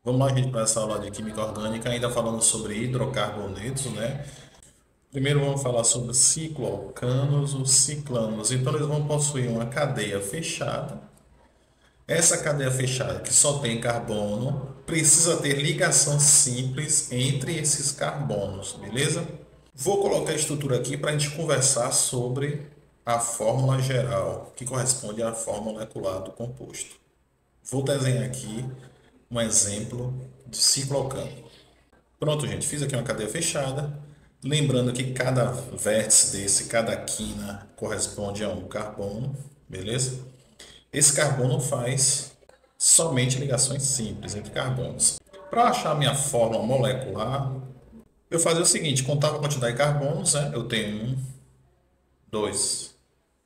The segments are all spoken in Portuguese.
Vamos lá, gente, para essa aula de Química Orgânica, ainda falando sobre hidrocarbonetos, né? Primeiro vamos falar sobre cicloalcanos, os ciclanos. Então, eles vão possuir uma cadeia fechada. Essa cadeia fechada, que só tem carbono, precisa ter ligação simples entre esses carbonos, beleza? Vou colocar a estrutura aqui para a gente conversar sobre a fórmula geral, que corresponde à fórmula molecular do composto. Vou desenhar aqui um exemplo de cicloalcano. Pronto, gente, fiz aqui uma cadeia fechada. Lembrando que cada vértice desse, cada quina corresponde a um carbono, beleza? Esse carbono faz somente ligações simples entre carbonos. Para achar a minha fórmula molecular, eu fazia o seguinte: contava a quantidade de carbonos, né? Eu tenho um, dois,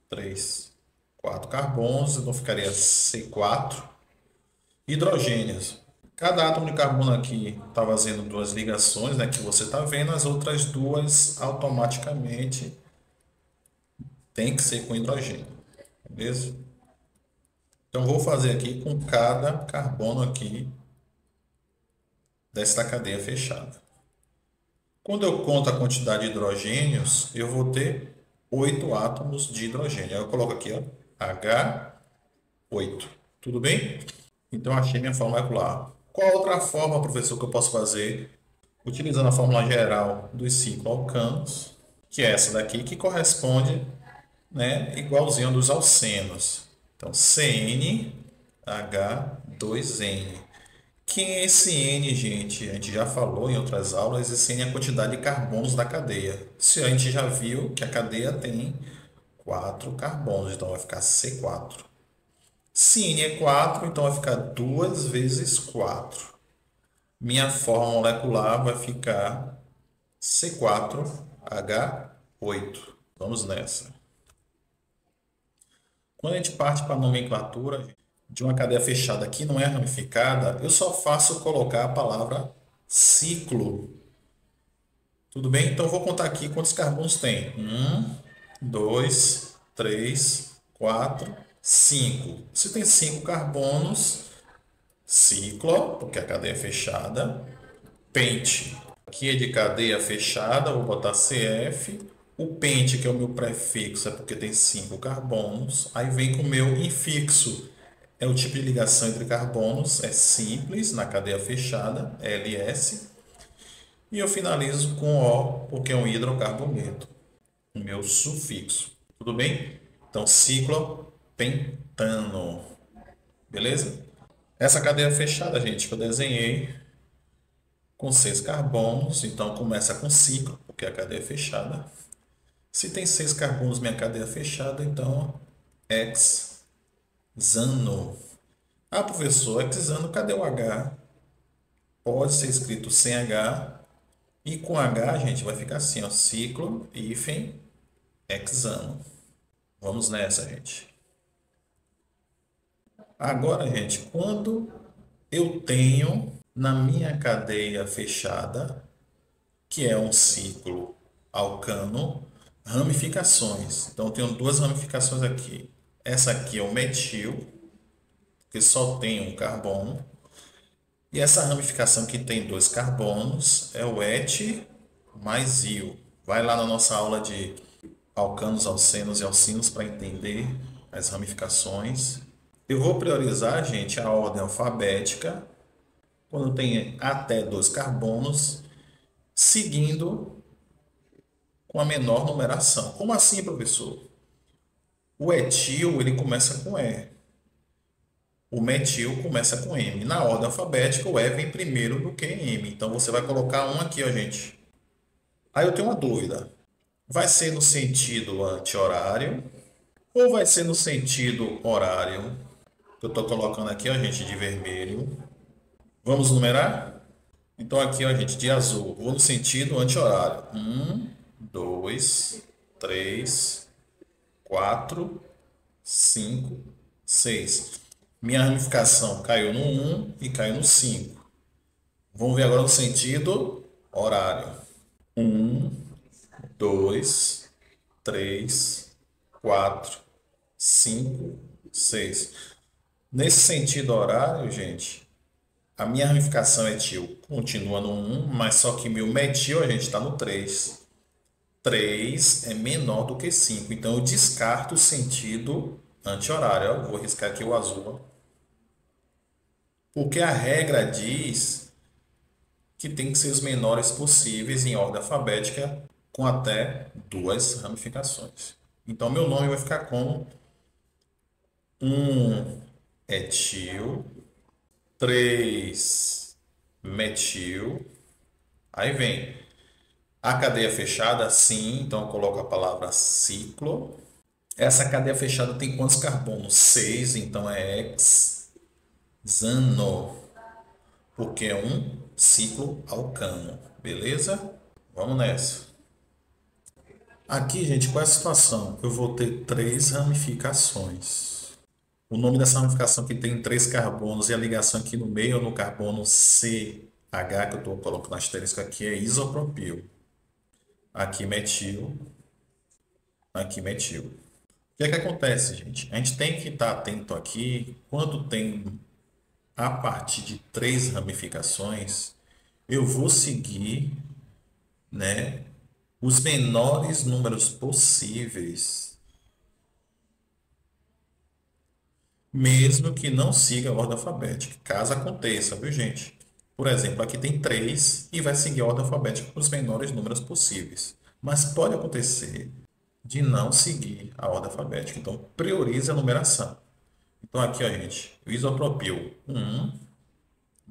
três, quatro carbonos, então ficaria C4. Hidrogênios. Cada átomo de carbono aqui está fazendo duas ligações, né, que você está vendo, as outras duas automaticamente tem que ser com hidrogênio, beleza? Então vou fazer aqui com cada carbono aqui desta cadeia fechada. Quando eu conto a quantidade de hidrogênios, eu vou ter 8 átomos de hidrogênio. Aí eu coloco aqui, ó, H8. Tudo bem? Então achei minha fórmula molecular. Qual outra forma, professor, que eu posso fazer utilizando a fórmula geral dos cicloalcanos, que é essa daqui, que corresponde, né, igualzinho dos alcenos. Então, CnH2n. Quem é esse N, gente? A gente já falou em outras aulas, esse N é a quantidade de carbonos da cadeia. Se a gente já viu que a cadeia tem 4 carbonos, então vai ficar C4. Se N é 4, então vai ficar 2 vezes 4. Minha forma molecular vai ficar C4H8. Vamos nessa. Quando a gente parte para a nomenclatura de uma cadeia fechada que não é ramificada, eu só faço colocar a palavra ciclo. Tudo bem? Então, eu vou contar aqui quantos carbonos tem. Um, dois, três, quatro, cinco. Se tem 5 carbonos, ciclo, porque a cadeia é fechada. Pente. Aqui é de cadeia fechada, vou botar CF. O pente, que é o meu prefixo, é porque tem 5 carbonos. Aí vem com o meu infixo. É o tipo de ligação entre carbonos, é simples, na cadeia fechada, LS. E eu finalizo com O, porque é um hidrocarboneto, o meu sufixo. Tudo bem? Então, ciclopentano. Beleza? Essa cadeia fechada, gente, que eu desenhei, com 6 carbonos, então começa com ciclo, porque a cadeia é fechada. Se tem 6 carbonos minha cadeia é fechada, então hexano. Ah, professor, hexano, cadê o H? Pode ser escrito sem H, e com H, a gente, vai ficar assim, ó, ciclo, hífen, hexano. Vamos nessa, gente. Agora, gente, quando eu tenho na minha cadeia fechada, que é um ciclo alcano, ramificações. Então, eu tenho duas ramificações aqui. Essa aqui é o metil, que só tem um carbono. E essa ramificação que tem dois carbonos é o et mais il. Vai lá na nossa aula de alcanos, alcenos e alcinos para entender as ramificações. Eu vou priorizar, gente, a ordem alfabética, quando tem até dois carbonos, seguindo com a menor numeração. Como assim, professor? O etil, ele começa com E. O metil começa com M. Na ordem alfabética, o E vem primeiro do que M. Então, você vai colocar um aqui, ó, gente. Aí eu tenho uma dúvida. Vai ser no sentido anti-horário ou vai ser no sentido horário? Eu estou colocando aqui, ó, gente, de vermelho. Vamos numerar? Então, aqui, ó, gente, de azul. Vou no sentido anti-horário. Um, dois, três, quatro, 5, 6. Minha ramificação caiu no um e caiu no 5. Vamos ver agora no sentido horário. Um, 2, 3, 4, 5, 6. Nesse sentido horário, gente, A minha ramificação etil continua no 1, mas só que meu metil a gente está no 3. 3 é menor do que 5, então eu descarto o sentido anti-horário. Eu vou riscar aqui o azul, ó. Porque a regra diz que tem que ser os menores possíveis em ordem alfabética com até duas ramificações. Então, meu nome vai ficar como 1 etil, 3 metil. Aí vem a cadeia fechada, sim, então eu coloco a palavra ciclo. Essa cadeia fechada tem quantos carbonos? 6, então é hexano, porque é um ciclo alcano, beleza? Vamos nessa. Aqui, gente, qual é a situação? Eu vou ter três ramificações. O nome dessa ramificação que tem três carbonos e a ligação aqui no meio, no carbono CH, que eu estou colocando asterisco aqui, é isopropil. Aqui metil, aqui metil. O que é que acontece, gente? A gente tem que estar atento aqui, quando tem a partir de três ramificações, eu vou seguir, né, os menores números possíveis, mesmo que não siga a ordem alfabética, caso aconteça, viu, gente? Por exemplo, aqui tem 3 e vai seguir a ordem alfabética com os menores números possíveis. Mas pode acontecer de não seguir a ordem alfabética. Então, priorize a numeração. Então, aqui, ó, gente, o isopropil 1,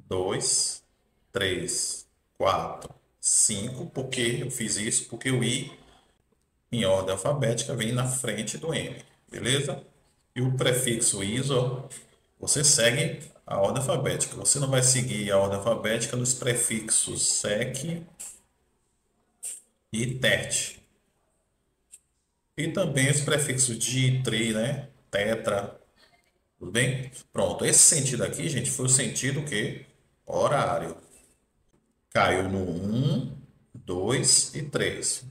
2, 3, 4, 5. Por que eu fiz isso? Porque o I, em ordem alfabética, vem na frente do M, beleza? E o prefixo iso, você segue a ordem alfabética. Você não vai seguir a ordem alfabética nos prefixos sec e tet. E também os prefixos di, tri, né? Tetra. Tudo bem? Pronto. Esse sentido aqui, gente, foi o sentido que horário. Caiu no 1, 2 e 3.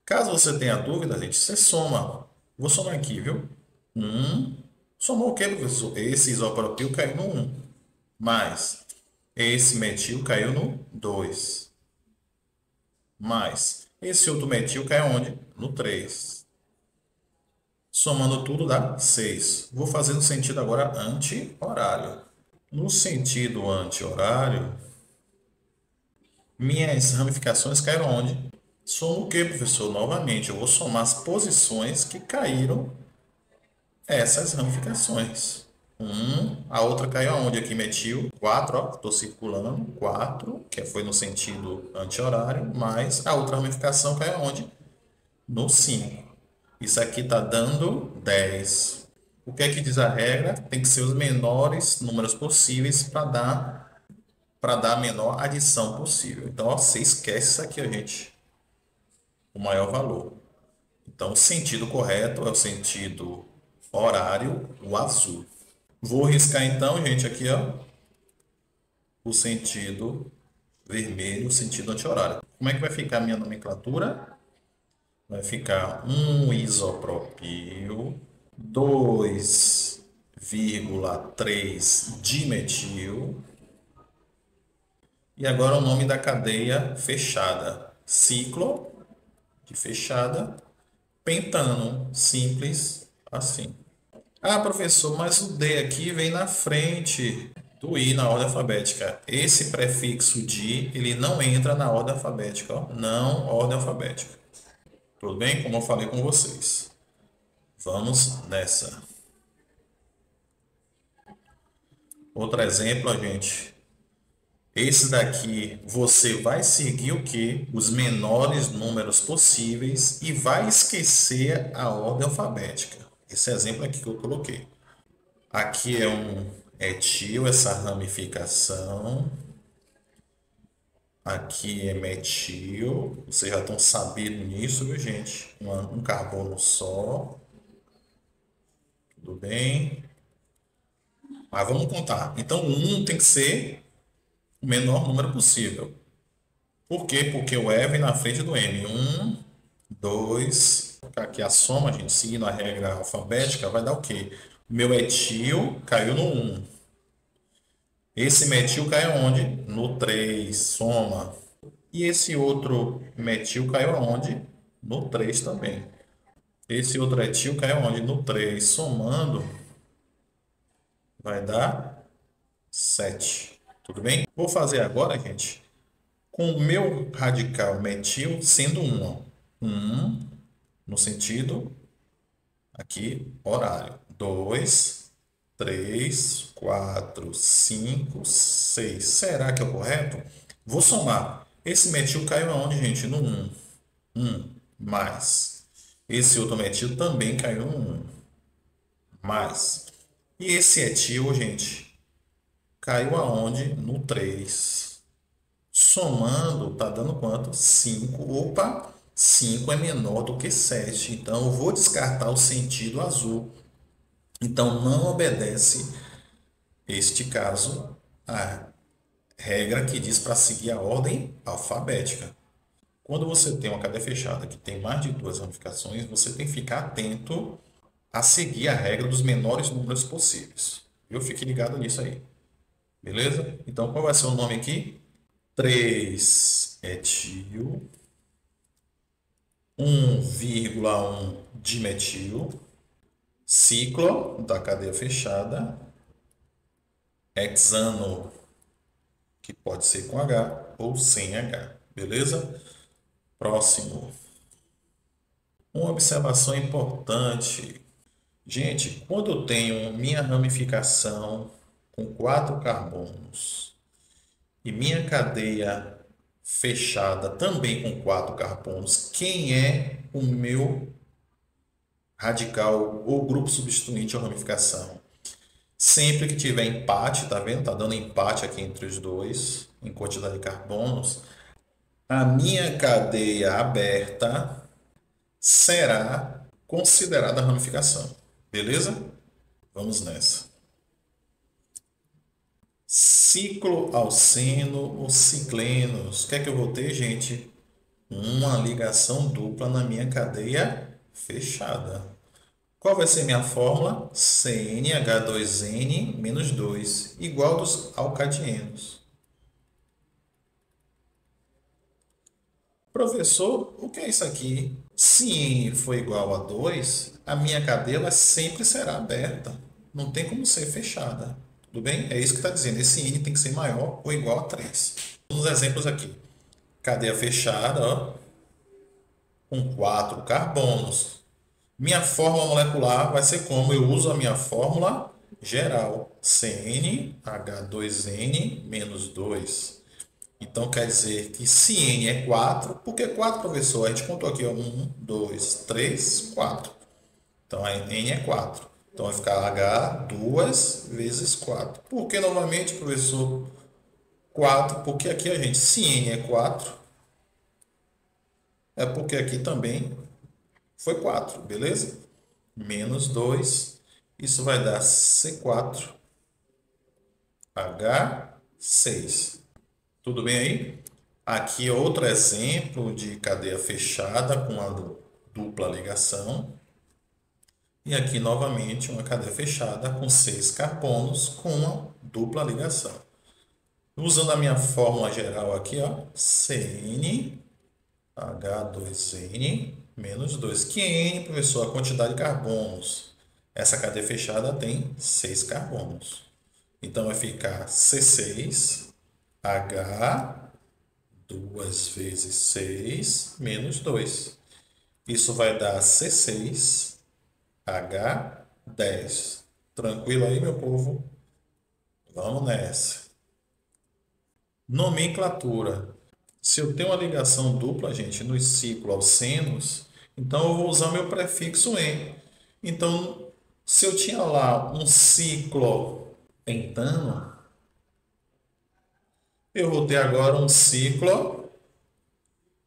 Caso você tenha dúvida, gente, você soma. Vou somar aqui, viu? 1. Somou o quê, professor? Esse isopropil caiu no 1. Mais esse metil caiu no 2. Mais esse outro metil caiu onde? No 3. Somando tudo dá 6. Vou fazer no sentido agora anti-horário. No sentido anti-horário, minhas ramificações caíram onde? Somo o que, professor? Novamente, eu vou somar as posições que caíram essas ramificações. A outra caiu aonde? Aqui metil 4, ó, estou circulando 4, que foi no sentido anti-horário, mais a outra ramificação caiu aonde? No 5. Isso aqui está dando 10. O que é que diz a regra? Tem que ser os menores números possíveis para dar a menor adição possível. Então, ó, você esquece isso aqui, ó, gente. O maior valor. Então, o sentido correto é o sentido horário, o azul. Vou riscar então, gente, aqui, ó, o sentido vermelho, o sentido anti-horário. Como é que vai ficar a minha nomenclatura? Vai ficar 1 isopropil, 2,3 dimetil. E agora o nome da cadeia fechada. Ciclo de fechada, pentano, simples assim. Ah, professor, mas o D aqui vem na frente do I na ordem alfabética. Esse prefixo de, ele não entra na ordem alfabética, ó. Não ordem alfabética. Tudo bem? Como eu falei com vocês. Vamos nessa. Outro exemplo, gente. Esse daqui, você vai seguir o quê? Os menores números possíveis e vai esquecer a ordem alfabética. Esse exemplo aqui que eu coloquei. Aqui é um etil, essa ramificação. Aqui é metil. Vocês já estão sabendo nisso, viu, gente? Um carbono só. Tudo bem? Mas vamos contar. Então, 1 tem que ser o menor número possível. Por quê? Porque o E vem na frente do M. 1, 2. Aqui a soma, gente, seguindo a regra alfabética, vai dar o quê? O meu etil caiu no 1. Esse metil cai aonde? No 3, soma. E esse outro metil caiu aonde? No 3 também. Esse outro etil caiu aonde? No 3. Somando, vai dar 7. Tudo bem? Vou fazer agora, gente, com o meu radical metil sendo 1. Ó. 1 no sentido aqui horário. 2, 3, 4, 5, 6. Será que é o correto? Vou somar. Esse metil caiu aonde, gente? No 1. 1 mais. Esse outro metil também caiu no 1 mais. E esse etil, gente, caiu aonde? No 3. Somando, tá dando quanto? 5. Opa, 5 é menor do que 7. Então, eu vou descartar o sentido azul. Então, não obedece, este caso, a regra que diz para seguir a ordem alfabética. Quando você tem uma cadeia fechada que tem mais de duas ramificações, você tem que ficar atento a seguir a regra dos menores números possíveis. Eu fique ligado nisso aí. Beleza? Então, qual vai ser o nome aqui? 3-etil, 1,1 dimetil, ciclo da cadeia fechada, hexano, que pode ser com H ou sem H. Beleza? Próximo. Uma observação importante. Gente, quando eu tenho minha ramificação com 4 carbonos e minha cadeia fechada também com 4 carbonos, quem é o meu radical ou grupo substituinte ou ramificação? Sempre que tiver empate, tá vendo? Tá dando empate aqui entre os dois em quantidade de carbonos. A minha cadeia aberta será considerada ramificação. Beleza? Vamos nessa. Ciclo alceno ou ciclenos. O que é que eu vou ter, gente? Uma ligação dupla na minha cadeia fechada. Qual vai ser minha fórmula? CnH2n menos 2, igual dos alcadienos. Professor, o que é isso aqui? Se n for igual a 2, a minha cadeia ela sempre será aberta. Não tem como ser fechada. Tudo bem? É isso que está dizendo. Esse n tem que ser maior ou igual a 3. Vamos exemplos aqui. Cadeia fechada, ó, com 4 carbonos. Minha fórmula molecular vai ser como? Eu uso a minha fórmula geral. CnH2n menos 2. Então, quer dizer que se n é 4, por que 4, professor? A gente contou aqui, ó, 1, 2, 3, 4. Então, n é 4. Então, vai ficar H 2 vezes 4. Por que, novamente, professor, 4? Porque aqui, a gente, se n é 4, é porque aqui também foi 4, beleza? Menos 2, isso vai dar C4, H6. Tudo bem aí? Aqui outro exemplo de cadeia fechada com a dupla ligação. E aqui novamente uma cadeia fechada com 6 carbonos com uma dupla ligação. Usando a minha fórmula geral aqui, ó, CnH2n menos 2. Que é N, professor? A quantidade de carbonos. Essa cadeia fechada tem 6 carbonos. Então vai ficar C6H 2 vezes 6 menos 2. Isso vai dar C6H10. Tranquilo aí, meu povo? Vamos nessa. Nomenclatura. Se eu tenho uma ligação dupla, gente, nos ciclos alcenos, então eu vou usar meu prefixo "en". Então, se eu tinha lá um ciclo pentano, eu vou ter agora um ciclo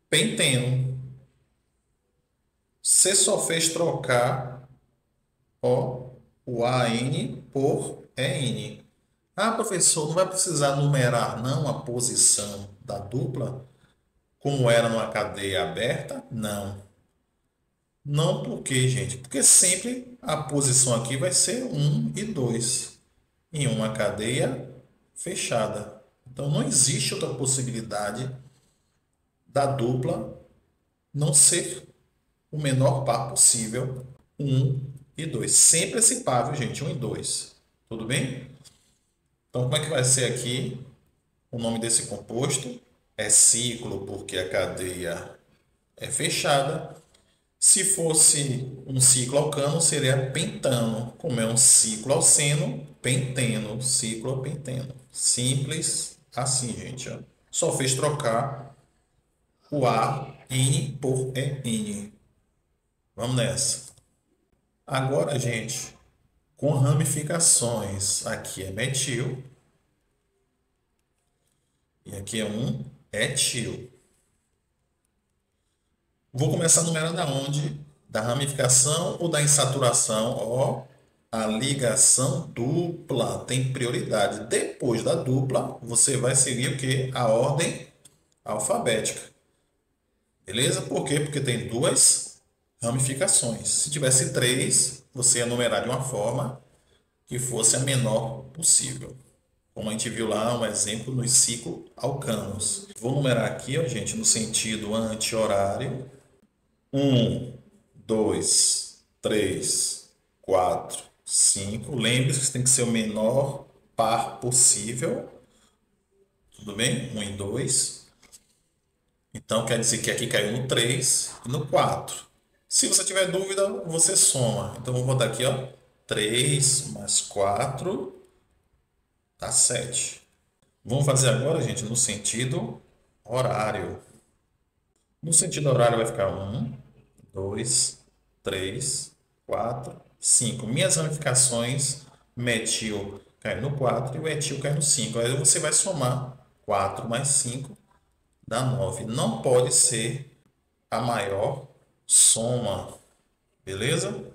penteno. Você só fez trocar, ó, o AN por EN. Ah, professor, não vai precisar numerar não a posição da dupla, como era numa cadeia aberta? Não. Não por quê, gente? Porque sempre a posição aqui vai ser 1 e 2 em uma cadeia fechada. Então, não existe outra possibilidade da dupla não ser o menor par possível, um e 2. Sempre esse par, viu, gente? Um e 2. Tudo bem? Então, como é que vai ser aqui o nome desse composto? É ciclo, porque a cadeia é fechada. Se fosse um ciclo alcano, seria pentano. Como é um ciclo alceno, penteno, ciclo penteno. Simples assim, gente, ó. Só fez trocar o A, N por EN. Vamos nessa. Agora, gente, com ramificações. Aqui é metil e aqui é um etil. Vou começar numerando aonde? Da ramificação ou da insaturação? Ó, a ligação dupla tem prioridade. Depois da dupla, você vai seguir o quê? A ordem alfabética. Beleza? Por quê? Porque tem duas ramificações. Se tivesse três, você ia numerar de uma forma que fosse a menor possível. Como a gente viu lá, um exemplo nos ciclo alcanos. Vou numerar aqui, ó, gente, no sentido anti-horário. 1, 2, 3, 4, 5. Lembre-se que tem que ser o menor par possível. Tudo bem? 1 e 2. Então, quer dizer que aqui caiu no 3 e no 4. Se você tiver dúvida, você soma. Então, vou botar aqui, ó, 3 mais 4 dá 7. Vamos fazer agora, gente, no sentido horário. No sentido horário vai ficar 1, 2, 3, 4, 5. Minhas ramificações, metil cai no 4 e o etil cai no 5. Aí você vai somar 4 mais 5 dá 9. Não pode ser a maior soma, beleza?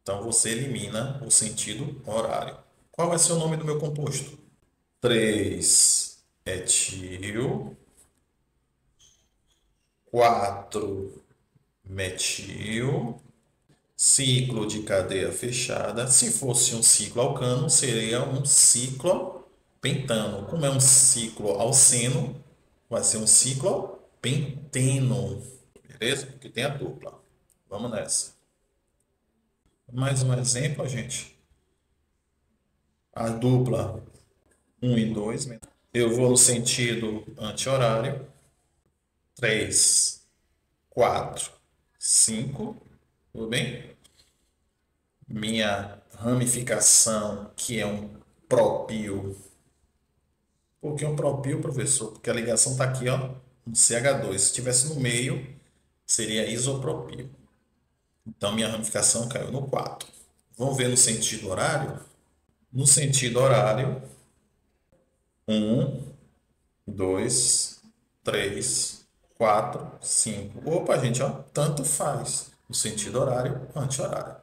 Então você elimina o sentido horário. Qual vai ser o nome do meu composto? 3 etil, 4 metil, ciclo de cadeia fechada. Se fosse um ciclo alcano, seria um ciclo pentano. Como é um ciclo alceno, vai ser um ciclo penteno. Beleza? Porque tem a dupla. Vamos nessa. Mais um exemplo, gente. A dupla 1 e 2. Eu vou no sentido anti-horário. 3, 4, 5. Tudo bem? Minha ramificação, que é um propil. Por que um propil, professor? Porque a ligação está aqui, ó, no CH2. Se estivesse no meio, seria isopropil. Então, minha ramificação caiu no 4. Vamos ver no sentido horário? No sentido horário, 1, 2, 3, 4, 5. Opa, gente, ó, tanto faz. No sentido horário, anti-horário.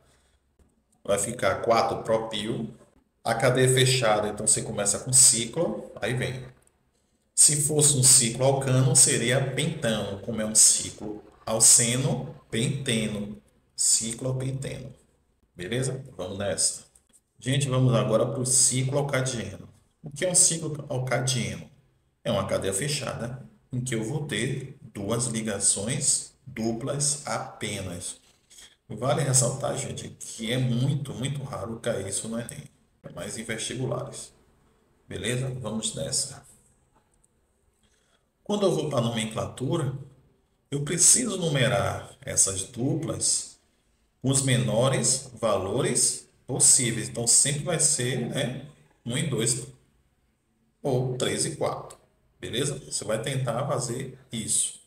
Vai ficar 4 propil. A cadeia fechada, então você começa com ciclo, aí vem. Se fosse um ciclo alcano, seria pentano, como é um ciclo alceno, penteno, ciclo penteno. Beleza? Vamos nessa. Gente, vamos agora para o ciclo alcadieno. O que é um ciclo alcadieno? É uma cadeia fechada em que eu vou ter duas ligações duplas apenas. Vale ressaltar, gente, que é muito, muito raro cair isso no Enem, é mais em vestibulares. Beleza? Vamos nessa. Quando eu vou para a nomenclatura, eu preciso numerar essas duplas com os menores valores possíveis. Então, sempre vai ser, né, 1 e 2 ou 3 e 4. Beleza? Você vai tentar fazer isso.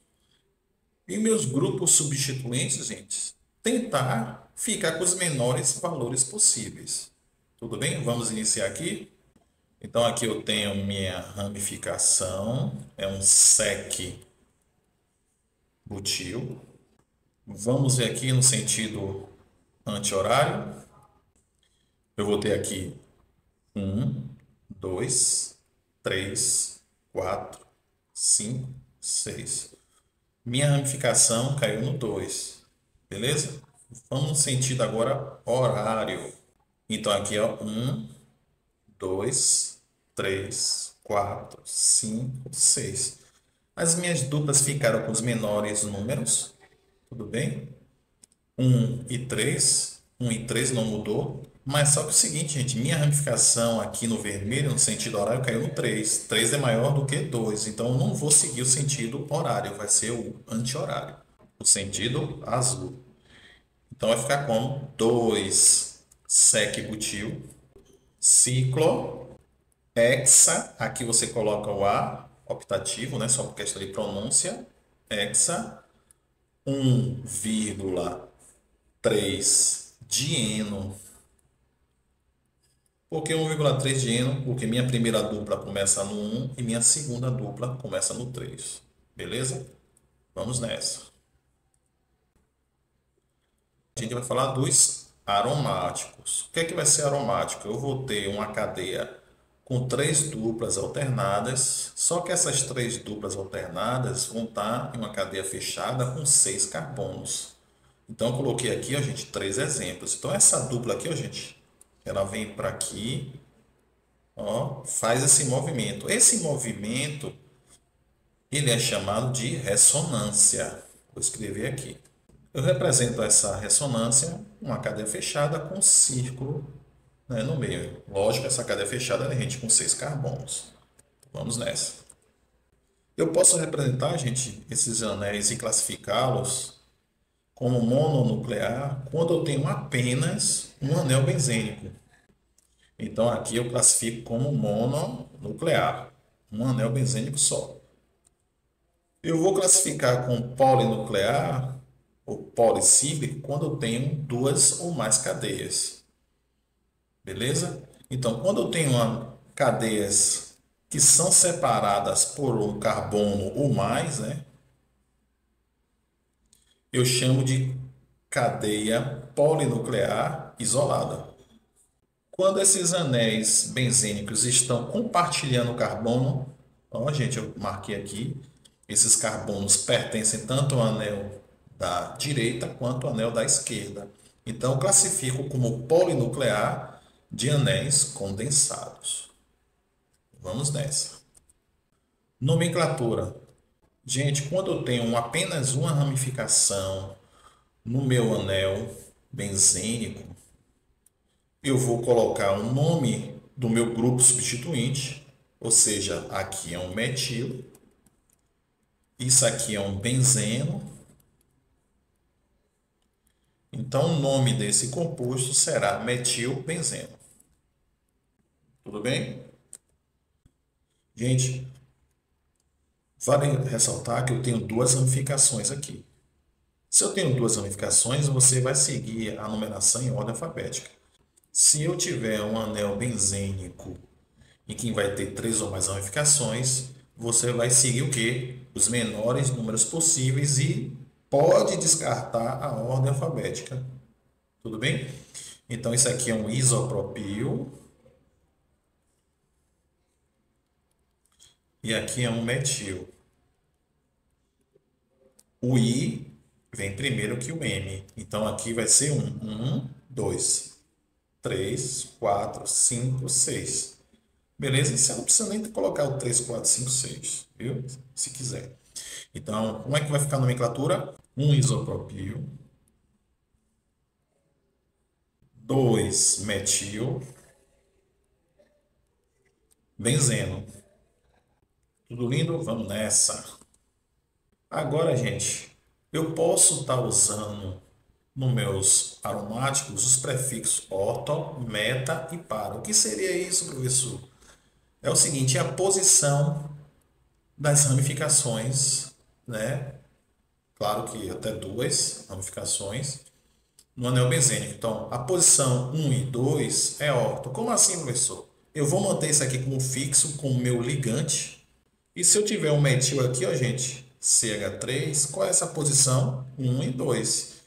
E meus grupos substituintes, gente, tentar ficar com os menores valores possíveis. Tudo bem? Vamos iniciar aqui. Então, aqui eu tenho minha ramificação, é um sec butil. Vamos ver aqui no sentido anti-horário. Eu vou ter aqui 1, 2, 3, 4, 5, 6. Minha ramificação caiu no 2. Beleza? Vamos no sentido agora horário. Então aqui é 1, 2, 3, 4, 5, 6. As minhas duplas ficaram com os menores números, tudo bem? 1 e 3, 1 e 3 não mudou. Mas só que é o seguinte, gente, minha ramificação aqui no vermelho, no sentido horário, caiu no 3. 3 é maior do que 2, então eu não vou seguir o sentido horário, vai ser o anti-horário, o sentido azul. Então vai ficar como 2 sec-butil, ciclo, hexa, aqui você coloca o A optativo, né, só por questão de pronúncia, hexa, 1,3 dieno. Por que 1,3 dieno? Porque minha primeira dupla começa no 1 e minha segunda dupla começa no 3. Beleza? Vamos nessa. A gente vai falar dos aromáticos. O que é que vai ser aromático? Eu vou ter uma cadeia com 3 duplas alternadas, só que essas 3 duplas alternadas vão estar em uma cadeia fechada com 6 carbonos. Então, eu coloquei aqui, ó, gente, 3 exemplos. Então, essa dupla aqui, ó, gente, ela vem para aqui, ó, faz esse movimento. Esse movimento, ele é chamado de ressonância. Vou escrever aqui. Eu represento essa ressonância, uma cadeia fechada com um círculo, né, no meio. Lógico, essa cadeia fechada é gente com 6 carbonos. Vamos nessa. Eu posso representar, gente, esses anéis e classificá-los como mononuclear quando eu tenho apenas um anel benzênico. Então aqui eu classifico como mononuclear, um anel benzênico só. Eu vou classificar como polinuclear ou policíclico quando eu tenho 2 ou mais cadeias. Beleza? Então, quando eu tenho cadeias que são separadas por um carbono ou mais, né, eu chamo de cadeia polinuclear isolada. Quando esses anéis benzênicos estão compartilhando carbono, ó, gente, eu marquei aqui, esses carbonos pertencem tanto ao anel da direita quanto ao anel da esquerda. Então, eu classifico como polinuclear de anéis condensados. Vamos nessa. Nomenclatura. Gente, quando eu tenho apenas uma ramificação no meu anel benzênico, eu vou colocar o nome do meu grupo substituinte, ou seja, aqui é um metilo, isso aqui é um benzeno. Então, o nome desse composto será metilbenzeno. Tudo bem? Gente, vale ressaltar que eu tenho 2 ramificações aqui. Se eu tenho 2 ramificações, você vai seguir a numeração em ordem alfabética. Se eu tiver um anel benzênico em que vai ter 3 ou mais ramificações, você vai seguir o quê? Os menores números possíveis e pode descartar a ordem alfabética. Tudo bem? Então, isso aqui é um isopropil. E aqui é um metil. O I vem primeiro que o M. Então, aqui vai ser 1, 2, 3, 4, 5, 6. Beleza? Você não precisa nem colocar o 3, 4, 5, 6, viu? Se quiser. Então, como é que vai ficar a nomenclatura? 1 isopropil, 2 metil, benzeno. Tudo lindo? Vamos nessa. Agora, gente, eu posso estar usando nos meus aromáticos os prefixos orto, meta e para. O que seria isso, professor? É o seguinte, é a posição das ramificações, né? Claro que até 2 ramificações no anel benzênico. Então, a posição 1 e 2 é orto. Como assim, professor? Eu vou manter isso aqui como fixo com o meu ligante. E se eu tiver um metil aqui, ó, gente, CH3, qual é essa posição? 1 e 2.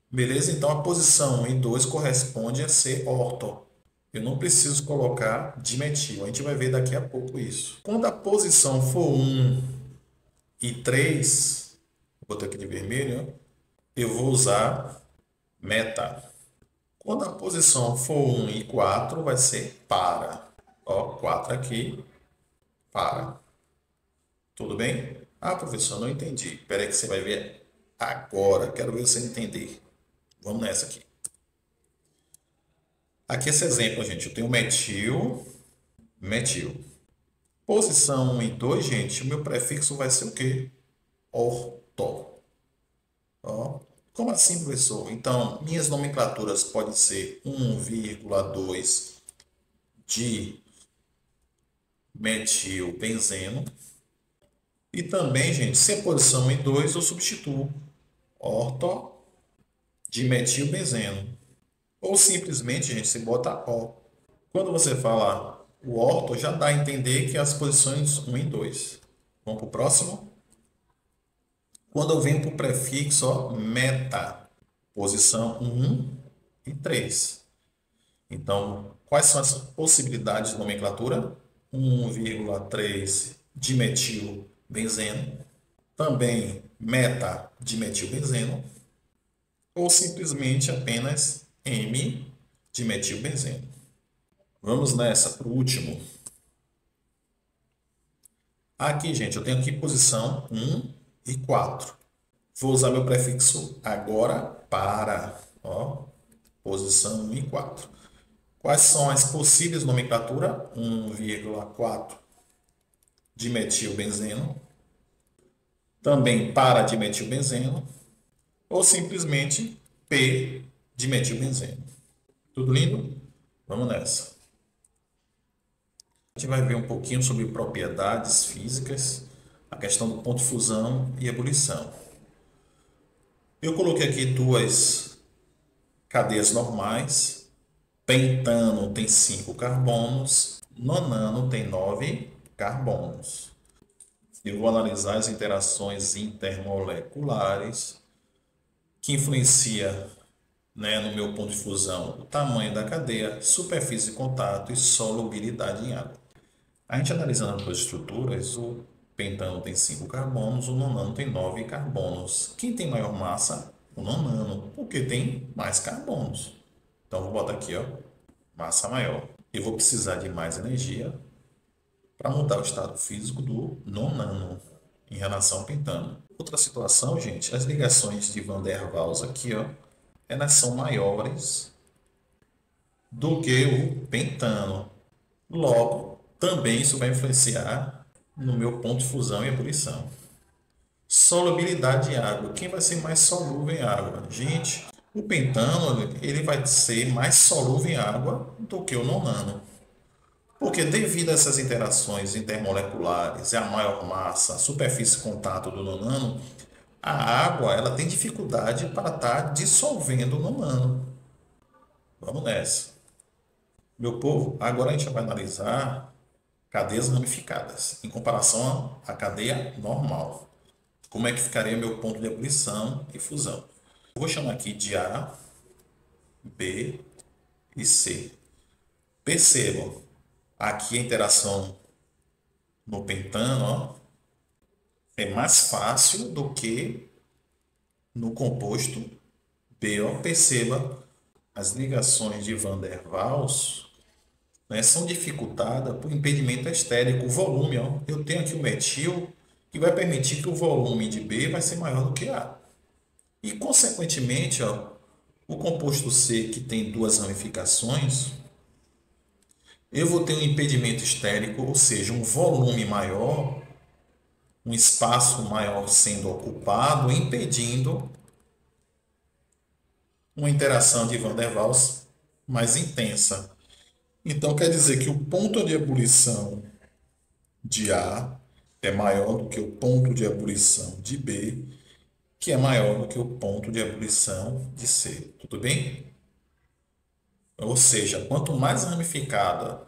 Beleza? Então, a posição 1 e 2 corresponde a ser orto. Eu não preciso colocar dimetil. A gente vai ver daqui a pouco isso. Quando a posição for 1 e 3, vou botar aqui de vermelho, ó, eu vou usar meta. Quando a posição for 1 e 4, vai ser para. Ó, 4 aqui, para. Tudo bem? Ah, professor, não entendi. Espera aí que você vai ver agora. Quero ver você entender. Vamos nessa aqui. Aqui esse exemplo, gente. Eu tenho metil, metil. Posição 1 e 2, gente, o meu prefixo vai ser o quê? Orto. Ó. Como assim, professor? Então, minhas nomenclaturas podem ser 1,2 de metilbenzeno. E também, gente, se é posição em 2, eu substituo orto de metilbenzeno. Ou simplesmente, gente, você bota O. Quando você fala o orto, já dá a entender que as posições 1 e 2. Vamos para o próximo? Quando eu venho para o prefixo, ó, meta, posição 1 e 3. Então, quais são as possibilidades de nomenclatura? 1,3 dimetilbenzeno, também meta-dimetilbenzeno, ou simplesmente apenas M-dimetilbenzeno. Vamos nessa para o último. Aqui, gente, eu tenho aqui posição 1 e 4. Vou usar meu prefixo agora para, ó, posição 1 e 4. Quais são as possíveis nomenclaturas? 1,4 dimetilbenzeno, também para dimetilbenzeno, ou simplesmente P dimetilbenzeno. Tudo lindo? Vamos nessa. A gente vai ver um pouquinho sobre propriedades físicas, a questão do ponto de fusão e ebulição. Eu coloquei aqui duas cadeias normais. Pentano tem 5 carbonos, nonano tem 9 carbonos. Eu vou analisar as interações intermoleculares que influencia, né, no meu ponto de fusão, o tamanho da cadeia, superfície de contato e solubilidade em água. A gente analisando as duas estruturas, o pentano tem 5 carbonos, o nonano tem 9 carbonos. Quem tem maior massa? O nonano, porque tem mais carbonos. Então, vou botar aqui, ó, massa maior. Eu vou precisar de mais energia para mudar o estado físico do nonano em relação ao pentano. Outra situação, gente, as ligações de Van der Waals aqui, ó, elas são maiores do que o pentano. Logo, também isso vai influenciar no meu ponto de fusão e ebulição. Solubilidade em água. Quem vai ser mais solúvel em água? Gente, o pentano ele vai ser mais solúvel em água do que o nonano. Porque devido a essas interações intermoleculares e a maior massa, a superfície de contato do nonano, a água ela tem dificuldade para estar dissolvendo o nonano. Vamos nessa. Meu povo, agora a gente vai analisar cadeias ramificadas em comparação à cadeia normal. Como é que ficaria meu ponto de ebulição e fusão? Eu vou chamar aqui de A, B e C. Percebam, aqui a interação no pentano, ó, é mais fácil do que no composto B. Ó. Perceba, as ligações de Van der Waals, né, são dificultadas por impedimento estérico, o volume. Ó. Eu tenho aqui o metil, que vai permitir que o volume de B vai ser maior do que A. E, consequentemente, ó, o composto C, que tem duas ramificações, eu vou ter um impedimento estérico, ou seja, um volume maior, um espaço maior sendo ocupado, impedindo uma interação de Van der Waals mais intensa. Então, quer dizer que o ponto de ebulição de A é maior do que o ponto de ebulição de B, que é maior do que o ponto de ebulição de C. Tudo bem? Ou seja, quanto mais ramificada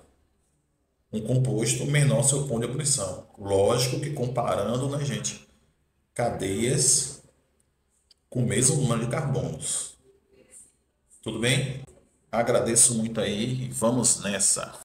um composto, menor seu ponto de ebulição. Lógico que comparando, né, gente, cadeias com o mesmo número de carbonos. Tudo bem? Agradeço muito aí e vamos nessa.